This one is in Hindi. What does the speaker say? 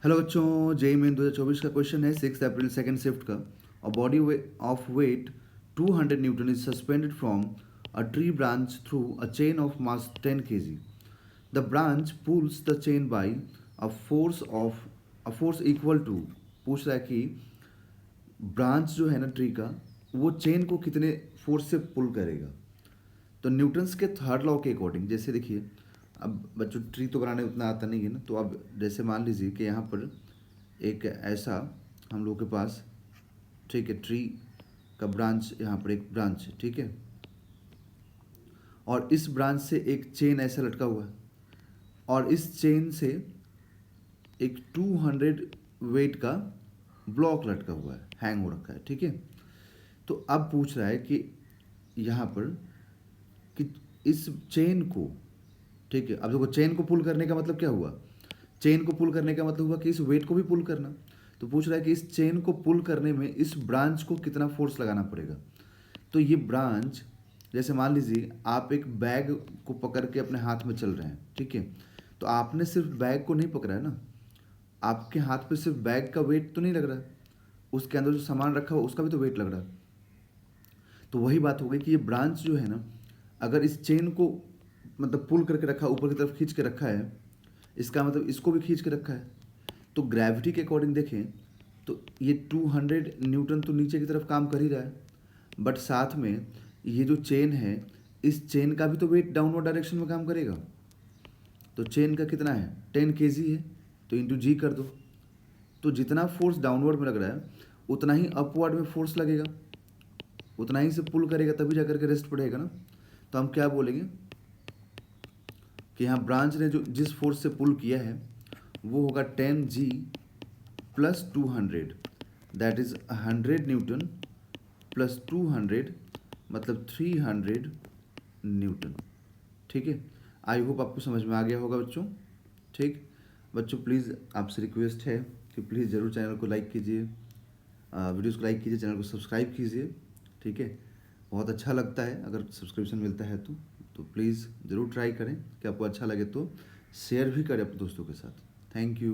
हेलो बच्चों, जेईई मेन 2024 का क्वेश्चन है 6 अप्रैल सेकंड शिफ्ट का। A body of weight 200 newton is suspended from a tree branch through a chain of mass 10 kg। The branch pulls the chain by a force equal to. पूछ रहा है कि ब्रांच जो है ना ट्री का, वो चेन को कितने फोर्स से पुल करेगा। तो न्यूटन्स के थर्ड लॉ के अकॉर्डिंग, जैसे देखिए, अब बच्चों ट्री तो बनाने उतना आता नहीं है ना, तो अब जैसे मान लीजिए कि यहाँ पर एक ऐसा हम लोग के पास, ठीक है, ट्री का ब्रांच, यहाँ पर एक ब्रांच है, ठीक है, और इस ब्रांच से एक चेन ऐसा लटका हुआ है, और इस चेन से एक 200 वेट का ब्लॉक लटका हुआ है, हैंग हो रखा है, ठीक है। तो अब पूछ रहा है कि यहाँ पर कि इस चेन को, ठीक है, अब देखो चेन को पुल करने का मतलब क्या हुआ। चेन को पुल करने का मतलब हुआ कि इस वेट को भी पुल करना। तो पूछ रहा है कि इस चेन को पुल करने में इस ब्रांच को कितना फोर्स लगाना पड़ेगा। तो ये ब्रांच, जैसे मान लीजिए आप एक बैग को पकड़ के अपने हाथ में चल रहे हैं, ठीक है, तो आपने सिर्फ बैग को नहीं पकड़ा है ना, आपके हाथ पे सिर्फ बैग का वेट तो नहीं लग रहा है, उसके अंदर जो सामान रखा हुआ उसका भी तो वेट लग रहा है। तो वही बात हो गई कि ये ब्रांच जो है ना, अगर इस चेन को मतलब पुल करके रखा, ऊपर की तरफ खींच के रखा है, इसका मतलब इसको भी खींच के रखा है। तो ग्रेविटी के अकॉर्डिंग देखें तो ये 200 न्यूटन तो नीचे की तरफ काम कर ही रहा है, बट साथ में ये जो चेन है, इस चेन का भी तो वेट डाउनवर्ड डायरेक्शन में काम करेगा। तो चेन का कितना है, 10 kg है, तो इंटू जी कर दो। तो जितना फोर्स डाउनवर्ड में लग रहा है उतना ही अपवर्ड में फोर्स लगेगा, उतना ही से पुल करेगा, तभी जाकर के रेस्ट पड़ेगा ना। तो हम क्या बोलेंगे कि यहाँ ब्रांच ने जो जिस फोर्स से पुल किया है वो होगा 10 G plus 200, that is 100 Newton plus 200, मतलब 300 न्यूटन। ठीक है, आई होप आपको समझ में आ गया होगा बच्चों। ठीक बच्चों, प्लीज़ आपसे रिक्वेस्ट है कि प्लीज़ ज़रूर चैनल को लाइक कीजिए, वीडियोज़ को लाइक कीजिए, चैनल को सब्सक्राइब कीजिए। ठीक है, बहुत अच्छा लगता है अगर सब्सक्रिप्शन मिलता है तो प्लीज़ ज़रूर ट्राई करें कि आपको अच्छा लगे तो शेयर भी करें अपने दोस्तों के साथ। Thank you.